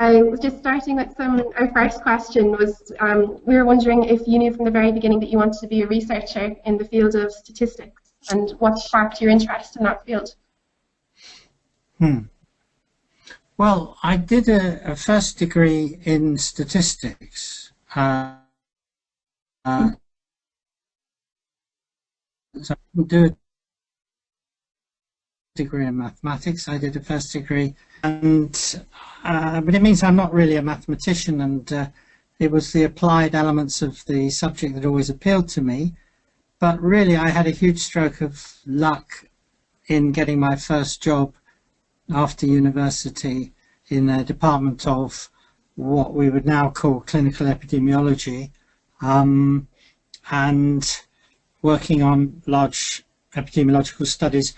I was just starting with our first question was, we were wondering if you knew from the very beginning that you wanted to be a researcher in the field of statistics, and what sparked your interest in that field? Well, I did a first degree in statistics. So I didn't do a degree in mathematics. I did a first degree, and but it means I'm not really a mathematician, and it was the applied elements of the subject that always appealed to me. But really, I had a huge stroke of luck in getting my first job after university in a department of what we would now call clinical epidemiology, and working on large epidemiological studies.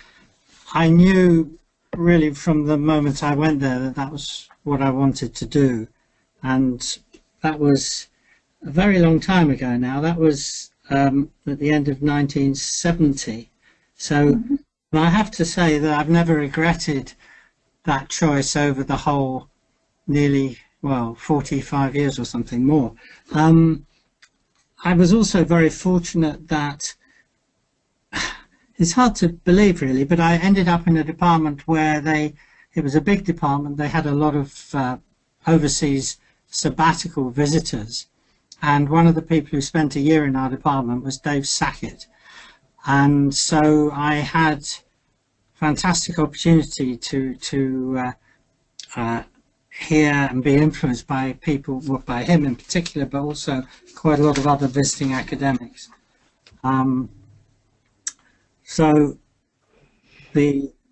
I knew really from the moment I went there that that was what I wanted to do, and that was a very long time ago now. That was at the end of 1970. So I have to say that I've never regretted that choice over the whole nearly, well, 45 years or something more. I was also very fortunate that, it's hard to believe really, but I ended up in a department where it was a big department. They had a lot of overseas sabbatical visitors, and one of the people who spent a year in our department was Dave Sackett. And so I had fantastic opportunity to hear and be influenced by people, well, by him in particular, but also quite a lot of other visiting academics. And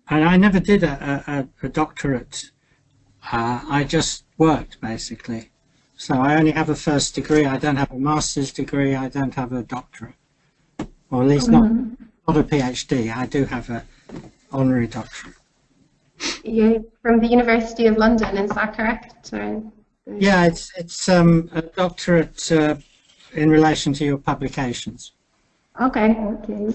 I never did a doctorate. I just worked basically. So I only have a first degree. I don't have a master's degree. I don't have a doctorate, or at least not a PhD. I do have a honorary doctorate. Yeah, from the University of London, is that correct? Yeah, it's a doctorate in relation to your publications. Okay,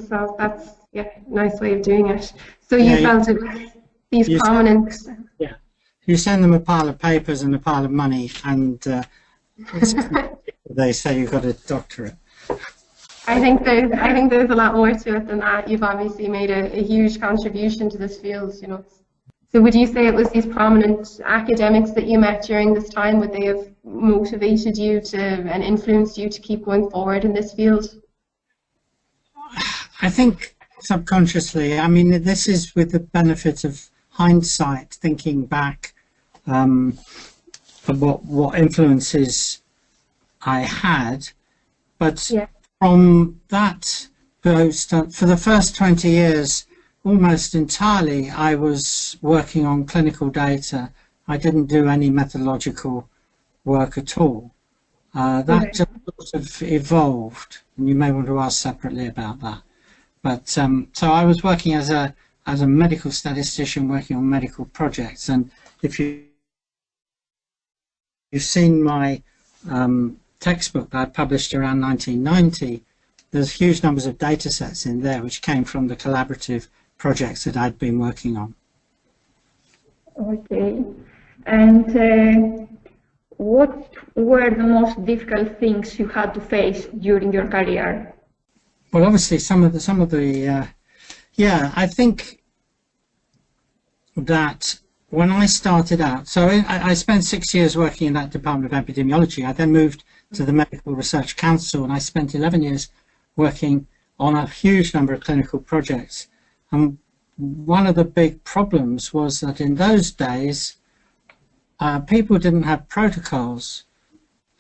so that's a nice way of doing it. So you felt it was these prominent... Yeah, you send them a pile of papers and a pile of money, and they say you've got a doctorate. I think there's a lot more to it than that. You've obviously made a huge contribution to this field, you know. So would you say it was these prominent academics that you met during this time? Would they have motivated you to and influenced you to keep going forward in this field? I think subconsciously. I mean, this is with the benefit of hindsight, thinking back of what influences I had. But from that post, for the first 20 years, almost entirely, I was working on clinical data. I didn't do any methodological work at all. That just sort of evolved, and you may want to ask separately about that. But so I was working as a medical statistician, working on medical projects. And if you've seen my textbook that I published around 1990, there's huge numbers of data sets in there which came from the collaborative projects that I'd been working on. Okay. And what were the most difficult things you had to face during your career? Well, obviously some of the I think that when I started out, so I spent 6 years working in that Department of Epidemiology. I then moved to the Medical Research Council, and I spent 11 years working on a huge number of clinical projects. And one of the big problems was that in those days, people didn't have protocols,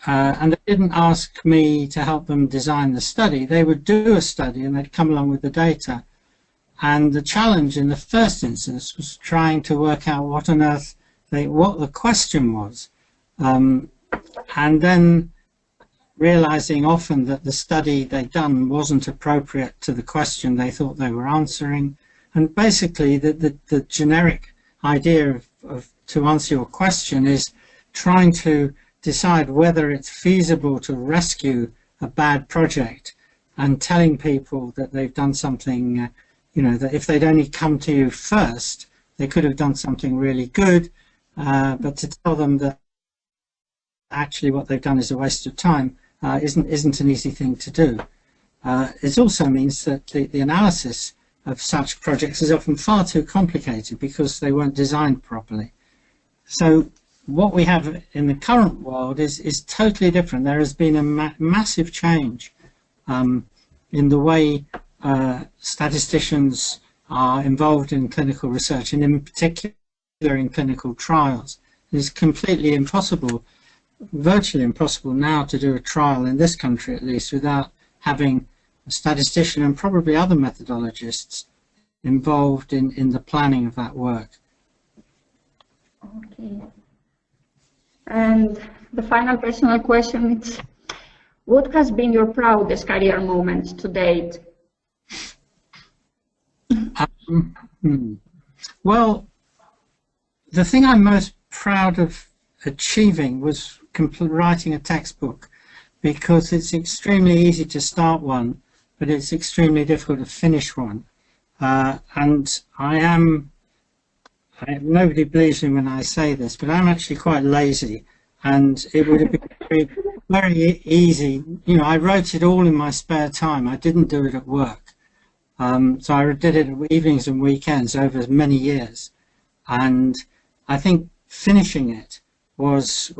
and they didn't ask me to help them design the study. They would do a study and they'd come along with the data. And the challenge in the first instance was trying to work out what on earth what the question was, and then realizing often that the study they'd done wasn't appropriate to the question they thought they were answering. And basically the generic idea of to answer your question is trying to decide whether it's feasible to rescue a bad project, and telling people that they've done something, you know, that if they'd only come to you first, they could have done something really good, but to tell them that actually what they've done is a waste of time isn't an easy thing to do. It also means that the analysis of such projects is often far too complicated because they weren't designed properly. So what we have in the current world is totally different. There has been a massive change in the way statisticians are involved in clinical research, and in particular in clinical trials. It's completely impossible, virtually impossible now to do a trial in this country at least without having a statistician and probably other methodologists involved in the planning of that work. Okay. And the final personal question is, what has been your proudest career moment to date? Well, the thing I'm most proud of achieving was writing a textbook, because it's extremely easy to start one, but it's extremely difficult to finish one. And nobody believes me when I say this, but I'm actually quite lazy, and it would have been very easy. You know, I wrote it all in my spare time. I didn't do it at work. So I did it evenings and weekends over many years, and I think finishing it was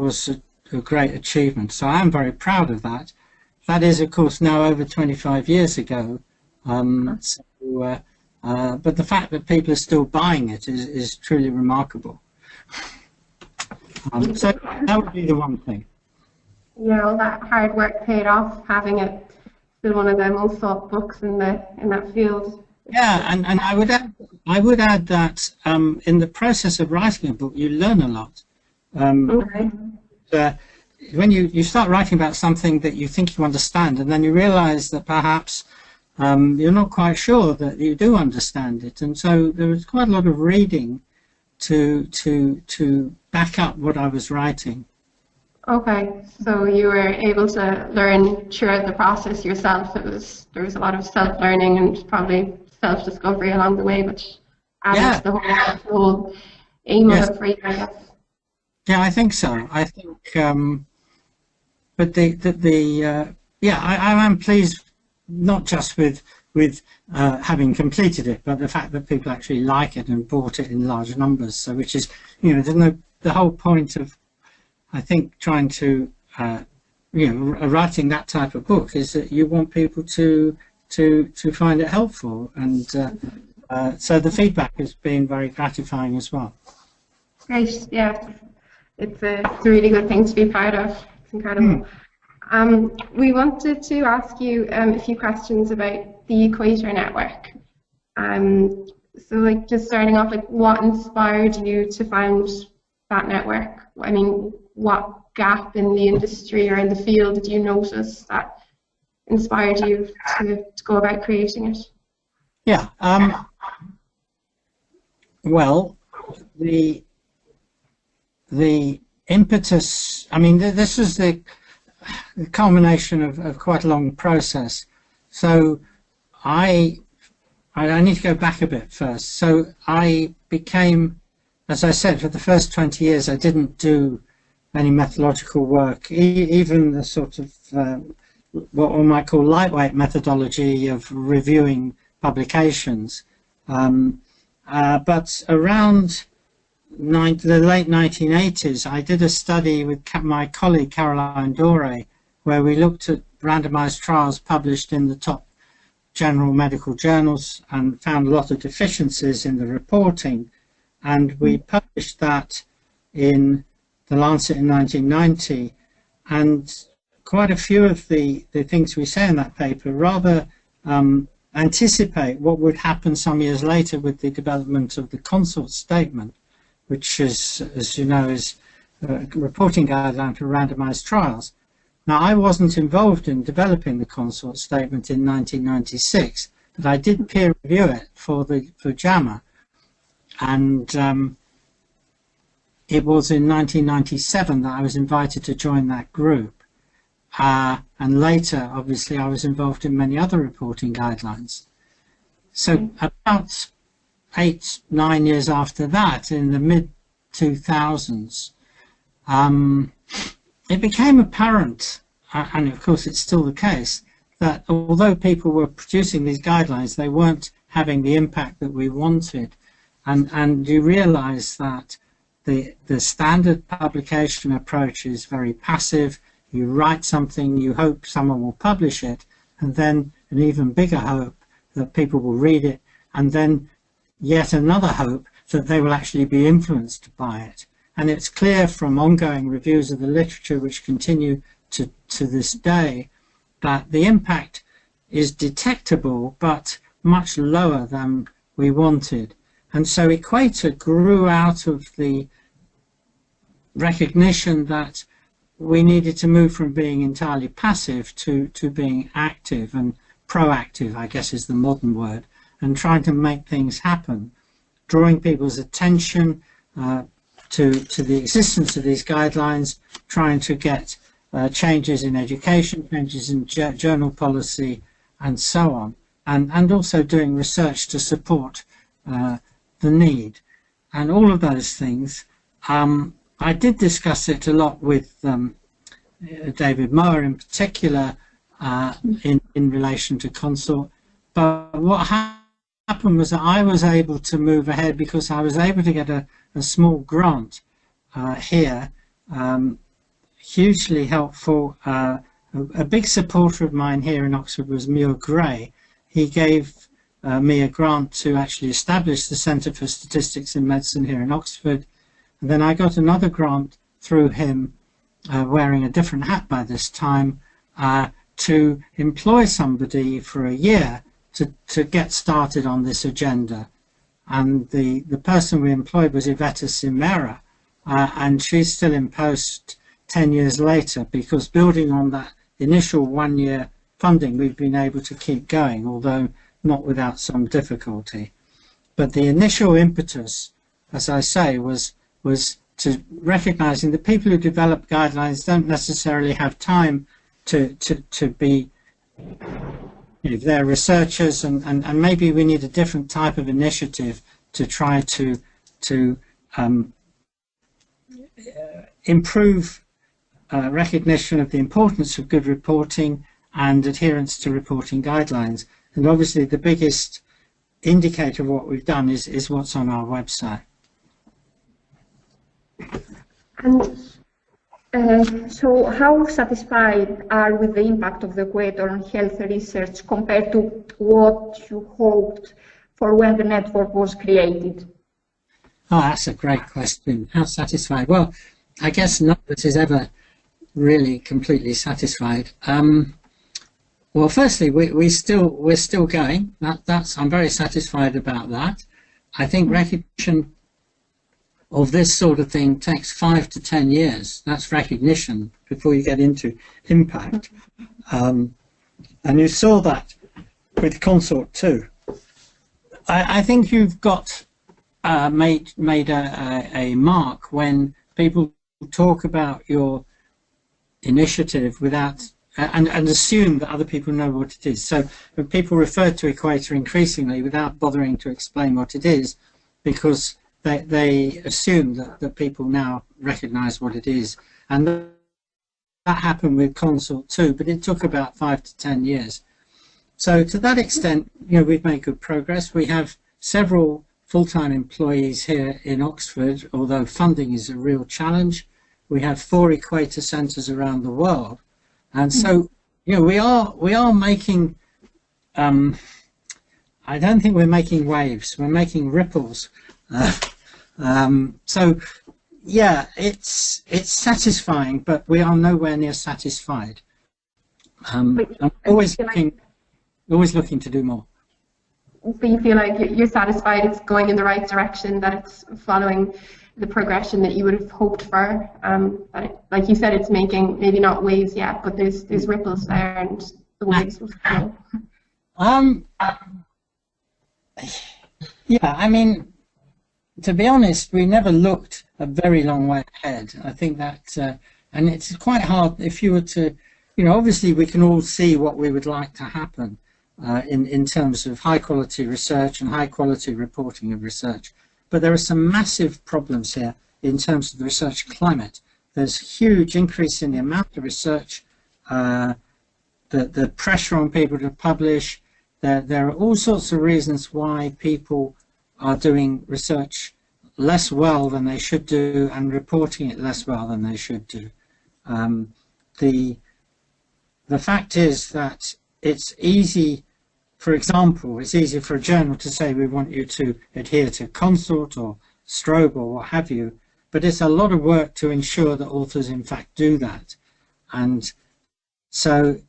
a great achievement. So I am very proud of that. That is, of course, now over 25 years ago. But the fact that people are still buying it is truly remarkable. So that would be the one thing. Yeah, all that hard work paid off, having it still one of the most sought books in that field. Yeah, and I would add that in the process of writing a book, you learn a lot. When you start writing about something that you think you understand, and then you realize that perhaps you're not quite sure that you do understand it, and so there was quite a lot of reading to back up what I was writing. Okay, so you were able to learn throughout the process yourself. There was a lot of self-learning and probably self-discovery along the way, which added to the whole aim of it for you, I guess. Yeah, I think so. I think, but I am pleased not just with having completed it, but the fact that people actually like it and bought it in large numbers. So, which is, you know, the whole point of, I think, trying to, writing that type of book is that you want people to find it helpful, and so the feedback has been very gratifying as well. Great, yeah, it's a really good thing to be proud of. It's incredible. We wanted to ask you a few questions about the Equator Network. So, like, just starting off, like, what inspired you to found that network? I mean, what gap in the industry or in the field did you notice that inspired you to go about creating it? Yeah. Well, the impetus, I mean, this was the culmination of quite a long process. So I need to go back a bit first. So I became, as I said, for the first 20 years, I didn't do any methodological work, even the sort of what one might call lightweight methodology of reviewing publications. But around the late 1980s, I did a study with my colleague Caroline Doré, where we looked at randomized trials published in the top general medical journals and found a lot of deficiencies in the reporting. And we published that in The Lancet in 1990. And quite a few of the things we say in that paper rather anticipate what would happen some years later with the development of the consort statement, which is, as you know, is a reporting guideline for randomized trials. Now, I wasn't involved in developing the consort statement in 1996, but I did peer review it for JAMA. And it was in 1997 that I was invited to join that group. And later, obviously, I was involved in many other reporting guidelines. So about 8-9 years after that, in the mid-2000s, it became apparent, and of course it's still the case, that although people were producing these guidelines, they weren't having the impact that we wanted. And you realize that the standard publication approach is very passive. You write something, you hope someone will publish it, and then an even bigger hope that people will read it, and then yet another hope that they will actually be influenced by it. And it's clear from ongoing reviews of the literature which continue to this day that the impact is detectable but much lower than we wanted. And so Equator grew out of the recognition that we needed to move from being entirely passive to being active and proactive, I guess is the modern word, and trying to make things happen, drawing people's attention to the existence of these guidelines, trying to get changes in education, changes in journal policy, and so on, and also doing research to support the need. And all of those things, I did discuss it a lot with David Moore in particular in relation to Consort, but what happened was that I was able to move ahead because I was able to get a small grant here, hugely helpful. A big supporter of mine here in Oxford was MiRoR. He gave me a grant to actually establish the Centre for Statistics in Medicine here in Oxford. And then I got another grant through him, wearing a different hat by this time, to employ somebody for a year to get started on this agenda. And the person we employed was Iveta Simera, and she's still in post 10 years later, because building on that initial 1 year funding, we've been able to keep going, although not without some difficulty. But the initial impetus, as I say, was to recognizing that people who develop guidelines don't necessarily have time to be, they're researchers, and maybe we need a different type of initiative to try to improve recognition of the importance of good reporting and adherence to reporting guidelines. And obviously the biggest indicator of what we've done is what's on our website. And so how satisfied are with the impact of the Equator on health research compared to what you hoped for when the network was created? Oh, that's a great question. How satisfied? Well, I guess none of us is ever really completely satisfied. Well, firstly, we're still going. I'm very satisfied about that. I think recognition of this sort of thing takes 5 to 10 years. That's recognition before you get into impact. And you saw that with Consort too. I think you've got made a mark when people talk about your initiative without and assume that other people know what it is. So when people refer to Equator increasingly without bothering to explain what it is, because they assume that people now recognize what it is. And that happened with Consort too, but it took about 5 to 10 years. So to that extent, we've made good progress. We have several full-time employees here in Oxford, although funding is a real challenge. We have 4 Equator centres around the world. And so, we are making, I don't think we're making waves, we're making ripples. So, yeah, it's satisfying, but we are nowhere near satisfied. I'm always looking to do more. So you feel like you're satisfied it's going in the right direction, that it's following the progression that you would have hoped for? Like you said, it's making maybe not waves yet, but there's ripples there, and the waves will flow. Yeah, I mean, to be honest, we never looked a very long way ahead. I think that, and it's quite hard if you were to, obviously we can all see what we would like to happen in terms of high quality research and high quality reporting of research. But there are some massive problems here in terms of the research climate there's huge increase in the amount of research, the pressure on people to publish. There are all sorts of reasons why people are doing research less well than they should do and reporting it less well than they should do. The fact is that it's easy, for example, it's easy for a journal to say we want you to adhere to Consort or Strobe or what have you, but it's a lot of work to ensure that authors in fact do that. And so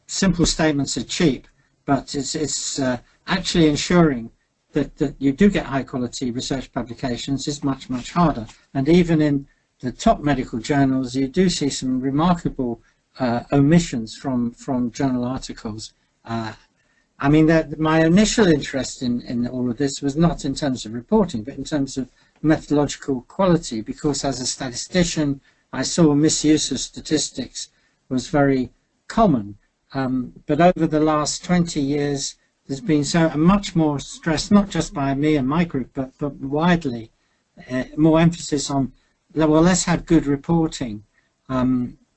simple statements are cheap, but it's actually ensuring that you do get high quality research publications is much, much harder. And even in the top medical journals, you do see some remarkable omissions from journal articles. I mean, my initial interest in all of this was not in terms of reporting, but in terms of methodological quality, because as a statistician, I saw misuse of statistics was very common. But over the last 20 years, there's been much more stress, not just by me and my group, but widely, more emphasis on, well, let's have good reporting,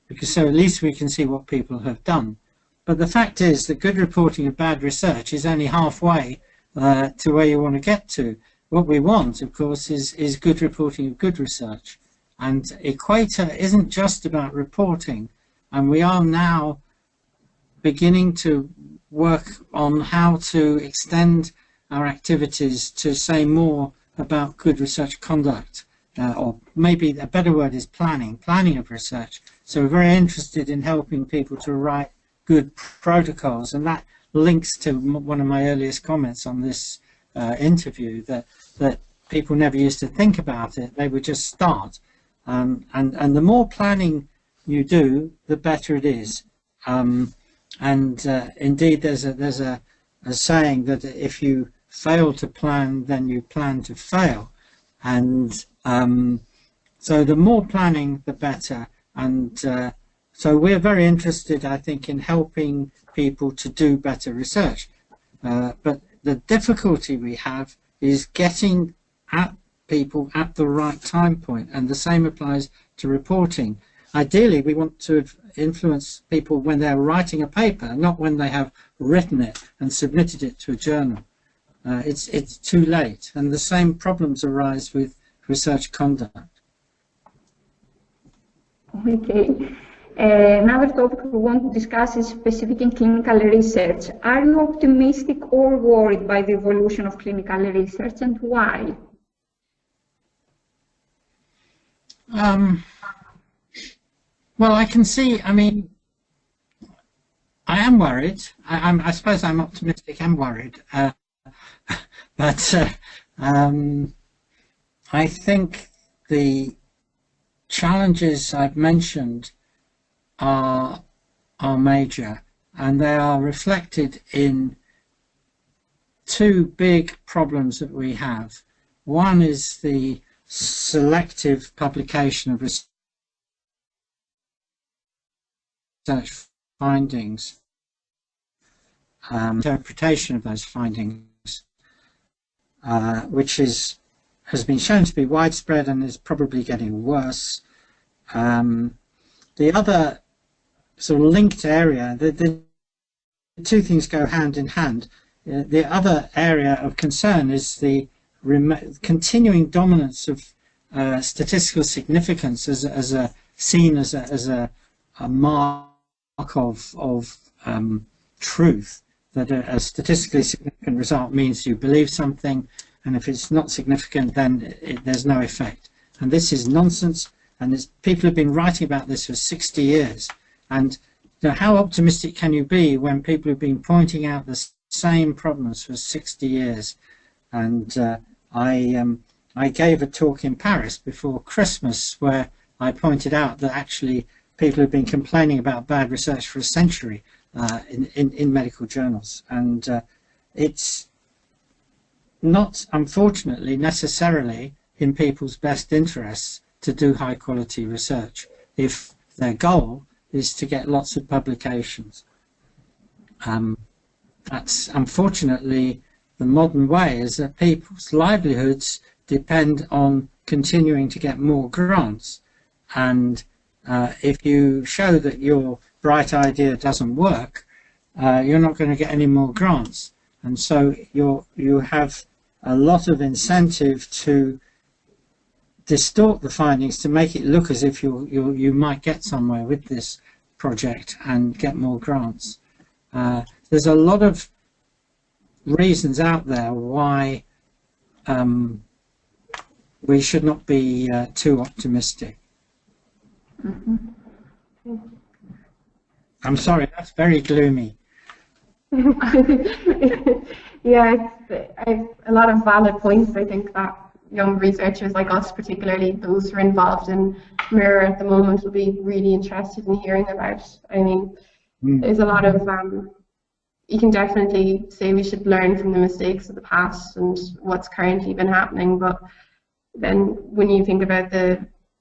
because so at least we can see what people have done. But the fact is that good reporting of bad research is only halfway to where you want to get to. What we want, of course, is good reporting of good research. And Equator isn't just about reporting, and we are now beginning to work on how to extend our activities to say more about good research conduct, or maybe a better word is planning of research. So we're very interested in helping people to write good protocols, and that links to one of my earliest comments on this interview, that people never used to think about it, they would just start. And the more planning you do, the better it is. Indeed, there's a saying that if you fail to plan, then you plan to fail. And so the more planning, the better. And so we're very interested, I think, in helping people to do better research. But the difficulty we have is getting at people at the right time point, and the same applies to reporting. Ideally, we want to influence people when they're writing a paper, not when they have written it and submitted it to a journal. It's too late, and the same problems arise with research conduct. Okay. Another topic we want to discuss is specific in clinical research. Are you optimistic or worried by the evolution of clinical research, and why? Well, I can see, I mean, I am worried. I suppose I'm optimistic and worried. But I think the challenges I've mentioned are major, and they are reflected in two big problems that we have. One is the selective publication of research findings, interpretation of those findings, which has been shown to be widespread and is probably getting worse. The other sort of linked area, the two things go hand in hand. The other area of concern is the continuing dominance of statistical significance seen as a mark of truth, that a statistically significant result means you believe something, and if it's not significant, then there's no effect. And this is nonsense, and people have been writing about this for 60 years. And how optimistic can you be when people have been pointing out the same problems for 60 years? And I gave a talk in Paris before Christmas where I pointed out that actually people have been complaining about bad research for a century in medical journals. And it's not, unfortunately, necessarily in people's best interests to do high quality research if their goal is to get lots of publications. That's unfortunately the modern way, is that people's livelihoods depend on continuing to get more grants. And if you show that your bright idea doesn't work, you're not going to get any more grants. And so you have a lot of incentive to distort the findings to make it look as if you might get somewhere with this project and get more grants. There's a lot of reasons out there why we should not be too optimistic. Mm-hmm. I'm sorry, that's very gloomy. Yeah, it's a lot of valid points. I think that young researchers like us, particularly those who are involved in MiRoR at the moment, will be really interested in hearing about. I mean, there's a lot of, you can definitely say we should learn from the mistakes of the past and what's currently been happening, but then when you think about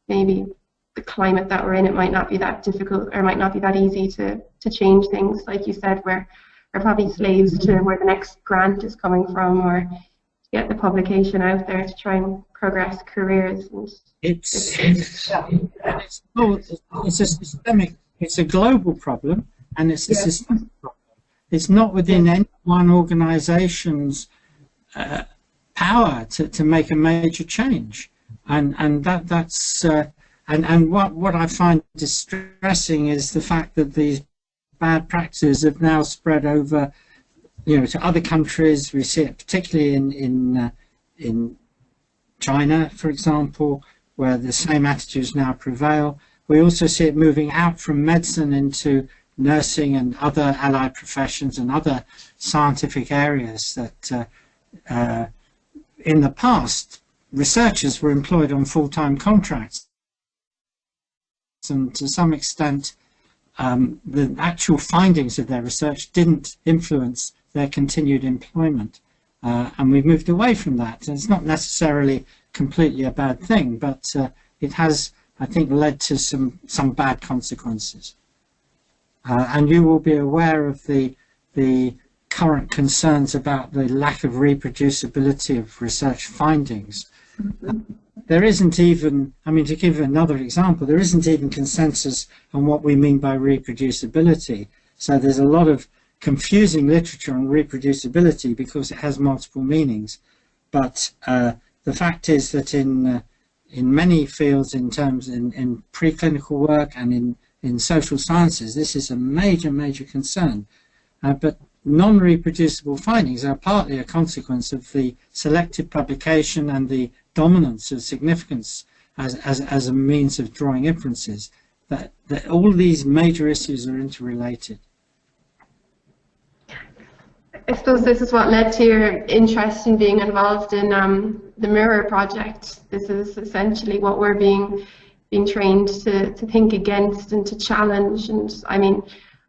maybe the climate that we're in, it might not be that difficult or might not be that easy to change things. Like you said, we're probably slaves to where the next grant is coming from, or to get the publication out there to try and progress careers. And it's a systemic, it's a global problem, and it's a systemic problem. It's not within any one organization's power to make a major change, and that's and what I find distressing is the fact that these bad practices have now spread over, to other countries. We see it particularly in China, for example, where the same attitudes now prevail. We also see it moving out from medicine into nursing and other allied professions and other scientific areas that in the past researchers were employed on full-time contracts, and to some extent the actual findings of their research didn't influence their continued employment, and we've moved away from that. And it's not necessarily completely a bad thing, but it has, I think, led to some bad consequences. And you will be aware of the current concerns about the lack of reproducibility of research findings. There isn't even, to give another example, there isn't even consensus on what we mean by reproducibility. So there's a lot of confusing literature on reproducibility because it has multiple meanings. But the fact is that in many fields, in preclinical work and in social sciences, this is a major concern. But non-reproducible findings are partly a consequence of the selective publication and the dominance of significance as a means of drawing inferences. That all these major issues are interrelated. I suppose this is what led to your interest in being involved in the MiRoR project. This is essentially what we're being trained to think against and to challenge. And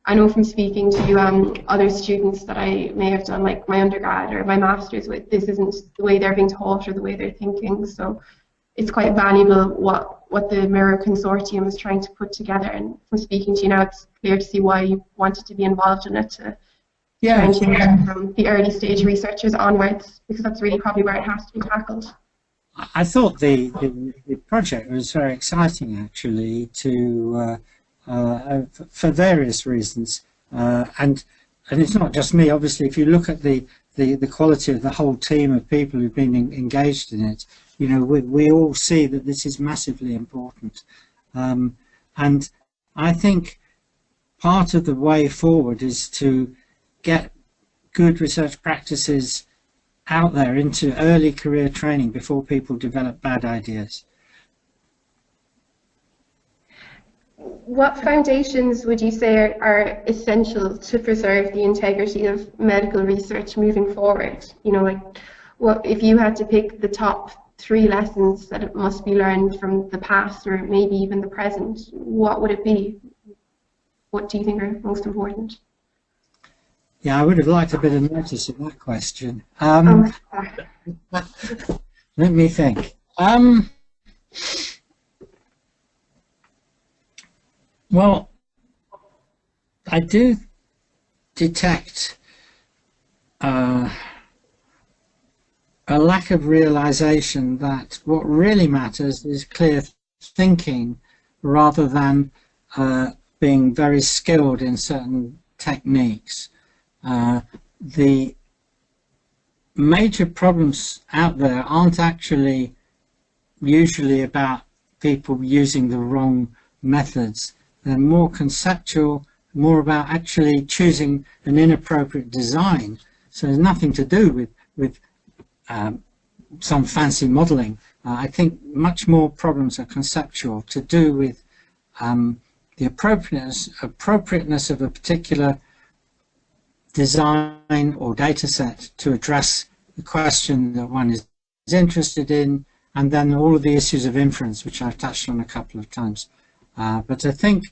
I know from speaking to other students that I may have done like my undergrad or my master's with, this isn't the way they're being taught or the way they're thinking. So it's quite valuable what the MiRoR consortium is trying to put together. And from speaking to you now, it's clear to see why you wanted to be involved in it, to try and change it from the early stage researchers onwards, because that's really probably where it has to be tackled. I thought the project was very exciting, actually, for various reasons, and it's not just me. Obviously, if you look at the quality of the whole team of people who've been engaged in it, we all see that this is massively important, and I think part of the way forward is to get good research practices out there into early career training before people develop bad ideas. What foundations would you say are essential to preserve the integrity of medical research moving forward? What if you had to pick the top 3 lessons that must be learned from the past or maybe even the present, what would it be? What do you think are most important? Yeah, I would have liked a bit of notice in that question. Let me think. Well, I do detect a lack of realization that what really matters is clear thinking rather than being very skilled in certain techniques. The major problems out there aren't actually usually about people using the wrong methods. They're more conceptual, more about actually choosing an inappropriate design. So there's nothing to do with some fancy modeling. I think much more problems are conceptual, to do with the appropriateness of a particular design or data set to address the question that one is interested in, and then all of the issues of inference, which I've touched on a couple of times. But I think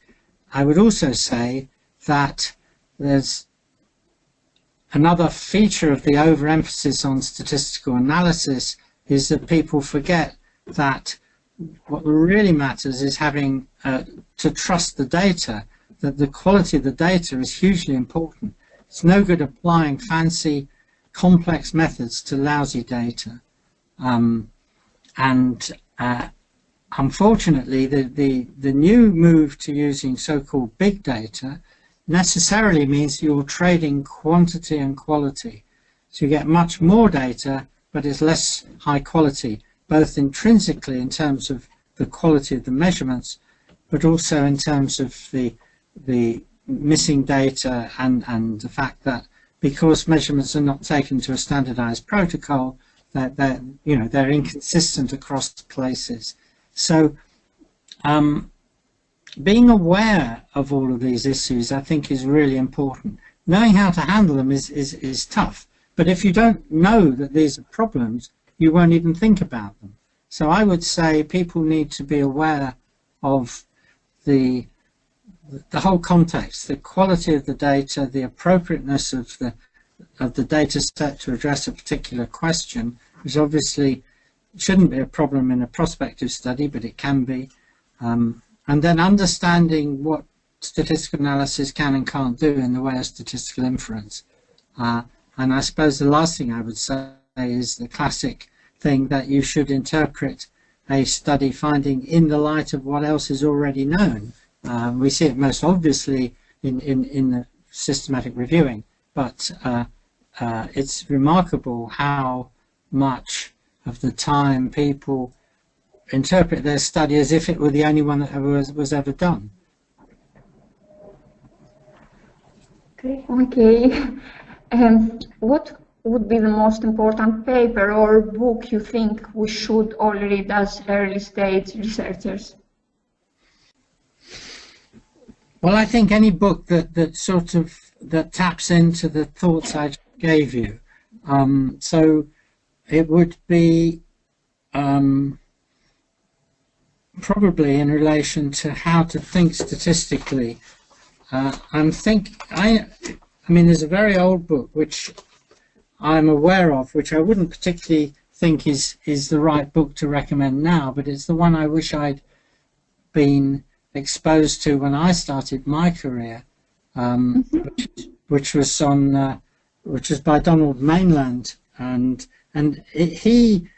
I would also say that there's another feature of the overemphasis on statistical analysis is that people forget that what really matters is having to trust the data, that the quality of the data is hugely important. It's no good applying fancy, complex methods to lousy data. Unfortunately, the new move to using so-called big data necessarily means you're trading quantity and quality. So you get much more data, but it's less high quality, both intrinsically in terms of the quality of the measurements, but also in terms of the missing data and the fact that because measurements are not taken to a standardized protocol, that they're inconsistent across places. So being aware of all of these issues, I think, is really important. Knowing how to handle them is tough, but if you don't know that these are problems, you won't even think about them. So I would say people need to be aware of the whole context, the quality of the data, the appropriateness of the data set to address a particular question, which obviously shouldn't be a problem in a prospective study, but it can be. And then understanding what statistical analysis can and can't do in the way of statistical inference. And I suppose the last thing I would say is the classic thing that you should interpret a study finding in the light of what else is already known. We see it most obviously in the systematic reviewing, but it's remarkable how much of the time people interpret their study as if it were the only one that was ever done. Okay. What would be the most important paper or book you think we should all read as early stage researchers? Well, I think any book that taps into the thoughts I gave you. So it would be probably in relation to how to think statistically. I mean, there's a very old book which I'm aware of, which I wouldn't particularly think is the right book to recommend now, but it's the one I wish I'd been exposed to when I started my career, which was by Donald Mainland, and he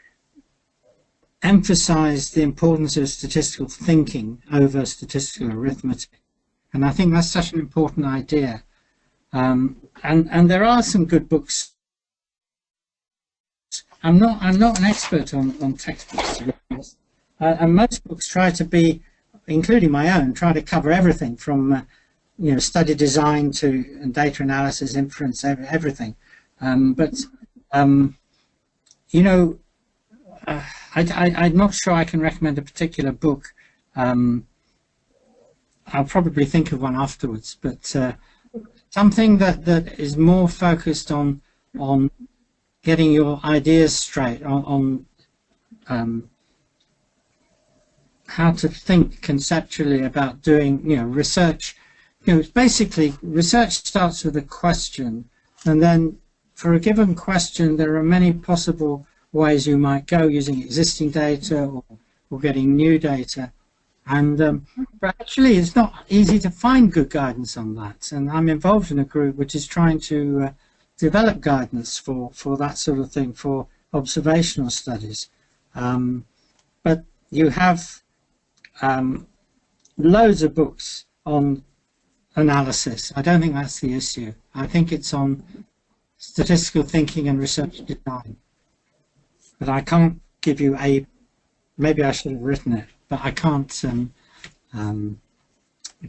emphasized the importance of statistical thinking over statistical arithmetic, and I think that's such an important idea. And there are some good books. I'm not an expert on textbooks, and most books try to be, including my own, try to cover everything from study design to data analysis, inference, everything. I'm not sure I can recommend a particular book. I'll probably think of one afterwards, but something that is more focused on getting your ideas straight, on how to think conceptually about doing research. Basically research starts with a question, and then for a given question there are many possible ways you might go, using existing data or getting new data. And but actually it's not easy to find good guidance on that, and I'm involved in a group which is trying to develop guidance for that sort of thing, for observational studies. But you have loads of books on analysis. I don't think that's the issue. I think it's on statistical thinking and research design. But I can't give you maybe I should have written it, but I can't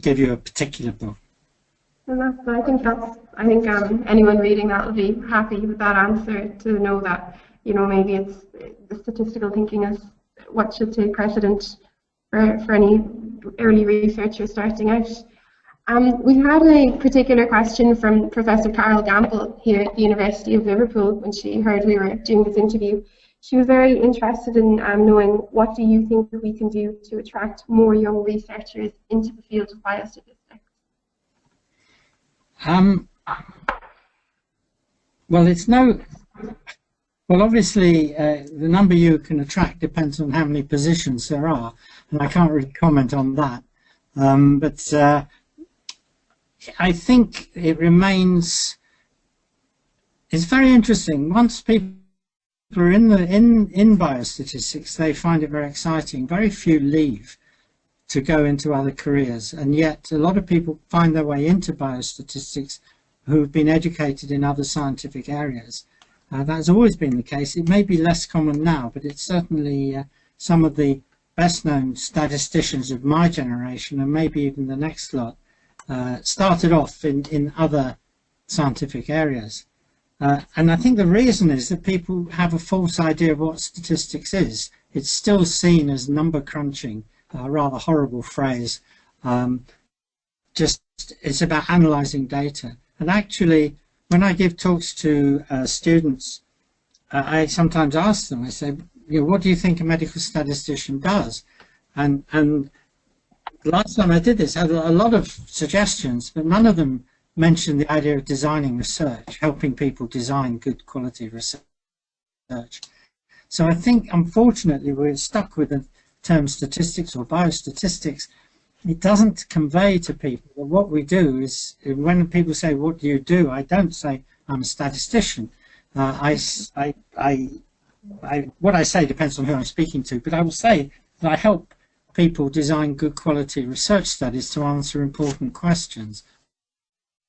give you a particular book. Well, I think anyone reading that will be happy with that answer, to know that, you know, maybe it's the statistical thinking is what should take precedent for any early researcher starting out. We had a particular question from Professor Carol Gamble here at the University of Liverpool when she heard we were doing this interview. She was very interested in knowing, what do you think we can do to attract more young researchers into the field of biostatistics? Well, obviously, the number you can attract depends on how many positions there are, and I can't really comment on that. But I think it remains. It's very interesting. Once people are in biostatistics, they find it very exciting. Very few leave to go into other careers, and yet a lot of people find their way into biostatistics who've been educated in other scientific areas. That's always been the case. It may be less common now, but it's certainly some of the best-known statisticians of my generation, and maybe even the next lot, started off in other scientific areas. And I think the reason is that people have a false idea of what statistics is. It's still seen as number crunching, a rather horrible phrase. It's about analysing data. And actually, when I give talks to students, I sometimes ask them, I say, you know, what do you think a medical statistician does? And last time I did this, I had a lot of suggestions, but none of them mentioned the idea of designing research, helping people design good quality research. So I think, unfortunately, we're stuck with the term statistics or biostatistics. It doesn't convey to people that what we do is, when people say, what do you do? I don't say, I'm a statistician. What I say depends on who I'm speaking to, but I will say that I help people design good quality research studies to answer important questions,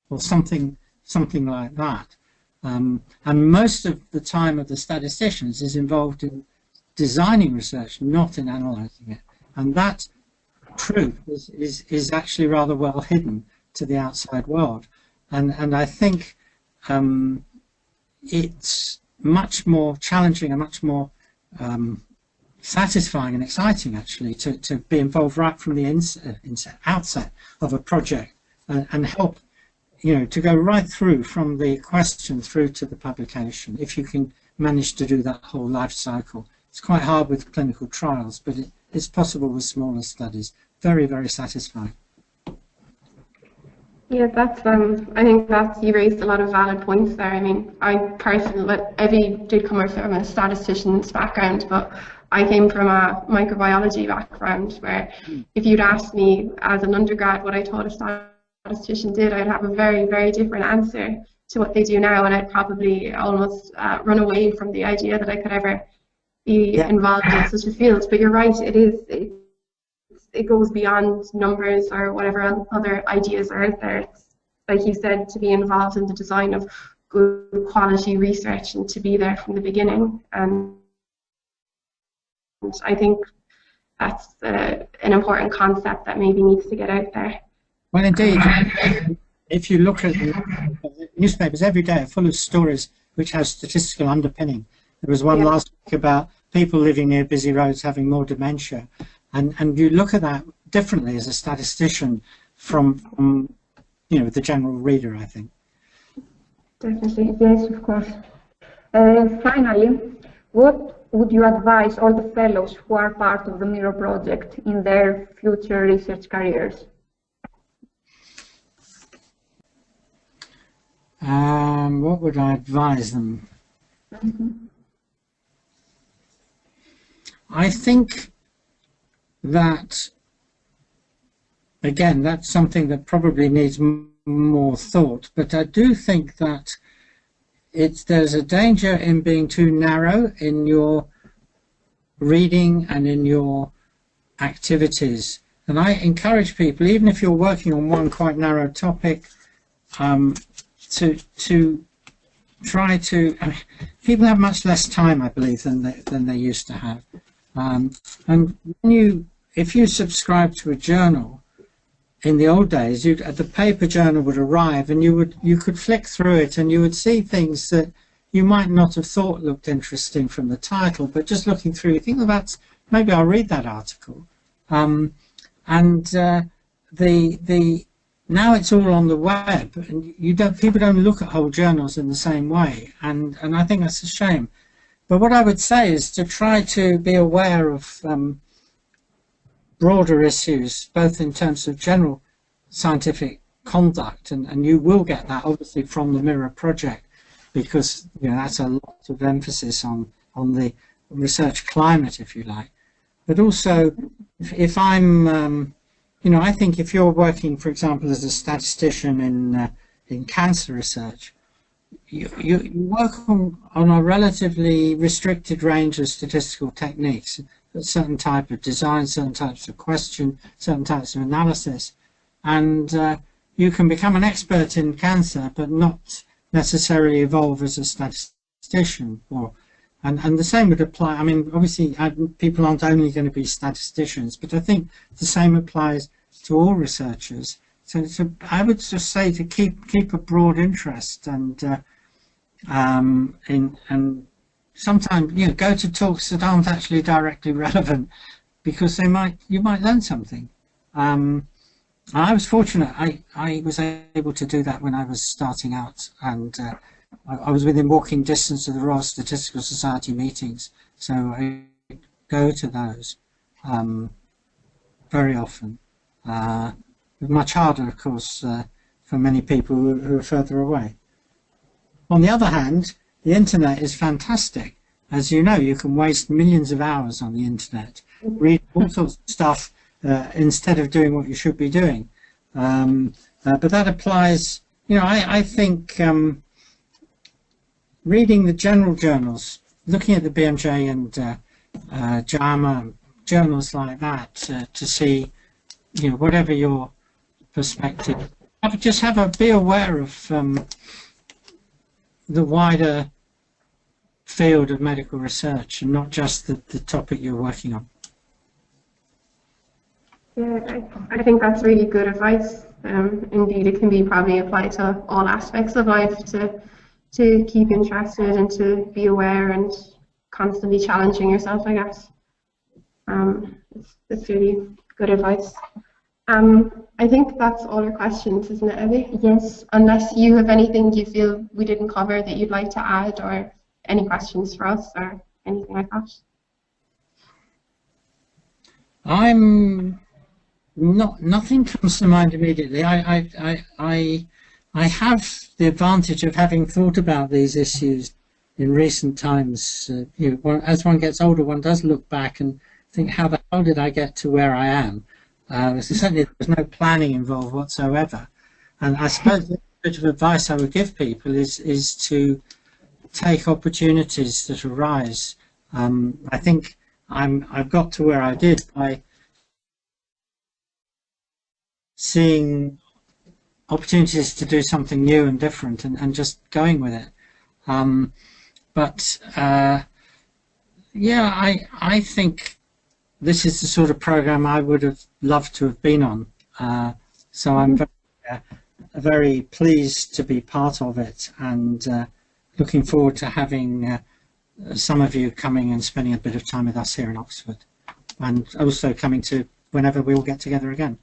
or something like that. And most of the time of the statisticians is involved in designing research, not in analysing it. And that truth is actually rather well hidden to the outside world. And I think it's much more challenging and much more satisfying and exciting, actually, to be involved right from the outset of a project and help, you know, to go right through from the question through to the publication, if you can manage to do that whole life cycle. It's quite hard with clinical trials, but it's possible with smaller studies. Very, very satisfying. Yeah, I think you raised a lot of valid points there. I mean, I personally, Evie did come from a statistician's background, but I came from a microbiology background, where if you'd asked me as an undergrad what I thought a statistician did, I'd have a very, very different answer to what they do now, and I'd probably almost run away from the idea that I could ever be involved in such a field. But you're right, it goes beyond numbers or whatever other ideas are out there. It's, like you said, to be involved in the design of good quality research and to be there from the beginning. And I think that's an important concept that maybe needs to get out there. Well, indeed, if you look at the newspapers every day are full of stories which have statistical underpinning. There was one last week about people living near busy roads having more dementia, and you look at that differently as a statistician from you know, the general reader, I think. Definitely, yes, of course. Finally, what would you advise all the fellows who are part of the MiRoR project in their future research careers? What would I advise them? I think that, again, that's something that probably needs more thought, but I do think that there's a danger in being too narrow in your reading and in your activities. And I encourage people, even if you're working on one quite narrow topic, to try to. I mean, people have much less time, I believe, than they used to have. And if you subscribe to a journal, in the old days, the paper journal would arrive, and you could flick through it, and you would see things that you might not have thought looked interesting from the title, but just looking through, you think, well, maybe I'll read that article. Now it's all on the web, and people don't look at whole journals in the same way, and I think that's a shame. But what I would say is to try to be aware of broader issues, both in terms of general scientific conduct, and you will get that obviously from the MiRoR project, because that's a lot of emphasis on the research climate, if you like. But also, if I'm, I think if you're working, for example, as a statistician in cancer research, you work on a relatively restricted range of statistical techniques, a certain type of design, certain types of question, certain types of analysis, and you can become an expert in cancer, but not necessarily evolve as a statistician. And the same would apply. I mean, obviously, people aren't only going to be statisticians, but I think the same applies to all researchers. So I would just say to keep a broad interest, and sometimes go to talks that aren't actually directly relevant, because you might learn something. I was fortunate. I was able to do that when I was starting out, and I was within walking distance of the Royal Statistical Society meetings, so I go to those very often. Much harder, of course, for many people who are further away. On the other hand, the internet is fantastic. As you know, you can waste millions of hours on the internet, read all sorts of stuff instead of doing what you should be doing. But that applies, I think reading the general journals, looking at the BMJ and JAMA, journals like that, to see, whatever your perspective, be aware of the wider field of medical research, and not just the topic you're working on. Yeah, I think that's really good advice. Indeed, it can be probably applied to all aspects of life, to keep interested and to be aware and constantly challenging yourself, I guess. It's really good advice. I think that's all our questions, isn't it, Evie? Yes. Unless you have anything you feel we didn't cover that you'd like to add, or any questions for us, or anything like that. Nothing comes to mind immediately. I have the advantage of having thought about these issues in recent times. As one gets older, one does look back and think, how the hell did I get to where I am? Certainly there's no planning involved whatsoever. And I suppose the bit of advice I would give people is to take opportunities that arise. I think I've got to where I did by seeing opportunities to do something new and different, and just going with it. I think this is the sort of program I would have loved to have been on. So I'm very pleased to be part of it, and looking forward to having some of you coming and spending a bit of time with us here in Oxford, and also coming to whenever we all get together again.